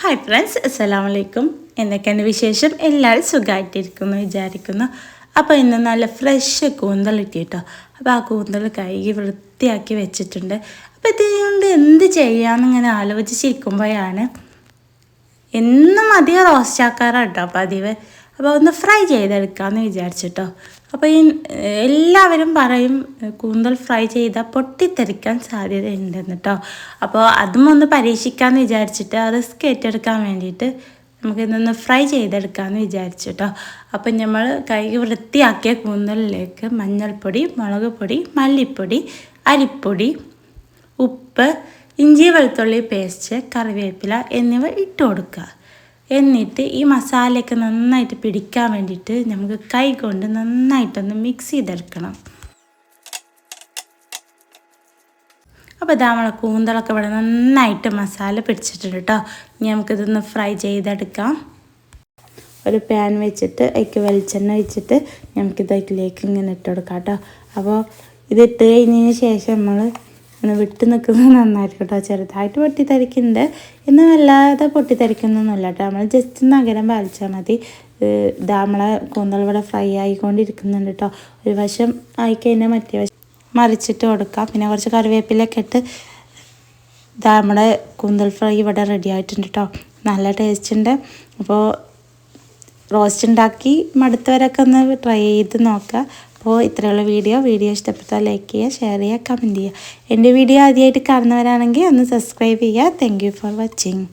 Hi friends, അസ്സലാമു അലൈക്കും. എന്തൊക്കെയാണ് വിശേഷം? എല്ലാവരും സുഖമായിട്ടിരിക്കുന്നു വിചാരിക്കുന്നു. അപ്പോൾ ഇന്ന് നല്ല ഫ്രഷ് കൂന്തൽ കിട്ടിയിട്ടോ. അപ്പോൾ ആ കൂന്തൽ കഴുകി വൃത്തിയാക്കി വെച്ചിട്ടുണ്ട്. അപ്പോൾ ഇതുകൊണ്ട് എന്ത് ചെയ്യാമെന്നിങ്ങനെ ആലോചിച്ചിരിക്കുമ്പോഴാണ് എന്നും അധികം റോസ്റ്റ് ആക്കാറാണ് കേട്ടോ പതിവ്. അപ്പോൾ ഒന്ന് ഫ്രൈ ചെയ്തെടുക്കാമെന്ന് വിചാരിച്ചിട്ടോ. അപ്പോൾ ഈ എല്ലാവരും പറയും കൂന്തൽ ഫ്രൈ ചെയ്താൽ പൊട്ടിത്തെറിക്കാൻ സാധ്യതയുണ്ടെന്ന് കേട്ടോ. അപ്പോൾ അതും ഒന്ന് പരീക്ഷിക്കാമെന്ന് വിചാരിച്ചിട്ട് അത് ഏറ്റെടുക്കാൻ വേണ്ടിയിട്ട് നമുക്കിതൊന്ന് ഫ്രൈ ചെയ്തെടുക്കാമെന്ന് വിചാരിച്ചു കേട്ടോ. അപ്പം നമ്മൾ കഴുകി വൃത്തിയാക്കിയ കൂന്തലിലേക്ക് മഞ്ഞൾപ്പൊടി, മുളക് പൊടി, മല്ലിപ്പൊടി, അരിപ്പൊടി, ഉപ്പ്, ഇഞ്ചി വെളുത്തുള്ളി പേസ്റ്റ്, കറിവേപ്പില എന്നിവ ഇട്ട് കൊടുക്കുക. എന്നിട്ട് ഈ മസാലയൊക്കെ നന്നായിട്ട് പിടിക്കാൻ വേണ്ടിയിട്ട് നമുക്ക് കൈ കൊണ്ട് നന്നായിട്ടൊന്ന് മിക്സ് ചെയ്തെടുക്കണം. അപ്പോൾ ഇതാ നമ്മളെ കൂന്തളൊക്കെ ഇവിടെ നന്നായിട്ട് മസാല പിടിച്ചിട്ടുണ്ട് കേട്ടോ. ഇനി നമുക്കിതൊന്ന് ഫ്രൈ ചെയ്തെടുക്കാം. ഒരു പാൻ വെച്ചിട്ട് അതിലേക്ക് വെളിച്ചെണ്ണ വെച്ചിട്ട് നമുക്കിതിലേക്ക് ഇങ്ങനെ ഇട്ട് കൊടുക്കാം കേട്ടോ. അപ്പോൾ ഇതിട്ട് കഴിഞ്ഞതിന് ശേഷം നമ്മൾ വിട്ട് നിൽക്കുന്നത് നന്നായിരിക്കും കേട്ടോ. ചെറുതായിട്ട് പൊട്ടിത്തെറിക്കുന്നുണ്ട്, ഇന്ന് വല്ലാതെ പൊട്ടിത്തെറിക്കുന്നൊന്നുമില്ല കേട്ടോ. നമ്മൾ ജസ്റ്റ് ഒന്ന് അകലം പാലിച്ചാൽ മതി. ഇതാ നമ്മളെ കൂന്തൽ ഇവിടെ ഫ്രൈ ആയിക്കൊണ്ടിരിക്കുന്നുണ്ട് കേട്ടോ. ഒരു വശം ആയിക്കഴിഞ്ഞാൽ മറ്റേ വശം മറിച്ചിട്ട് കൊടുക്കാം. പിന്നെ കുറച്ച് കറിവേപ്പിലൊക്കെ ഇട്ട് ഇതാ നമ്മുടെ കൂന്തൽ ഫ്രൈ ഇവിടെ റെഡി ആയിട്ടുണ്ട് കേട്ടോ. നല്ല ടേസ്റ്റ് ഉണ്ട്. അപ്പോൾ റോസ്റ്റ് ഉണ്ടാക്കി മടുത്തവരൊക്കെ ഒന്ന് ട്രൈ ചെയ്ത് നോക്കുക. അപ്പോൾ ഇത്രയുള്ള വീഡിയോ ഇഷ്ടപ്പെട്ടാൽ ലൈക്ക് ചെയ്യുക, ഷെയർ ചെയ്യുക, കമൻറ്റ് ചെയ്യുക. എൻ്റെ വീഡിയോ ആദ്യമായിട്ട് കാണുന്നവരാണെങ്കിൽ ഒന്ന് സബ്സ്ക്രൈബ് ചെയ്യുക. Thank you for watching.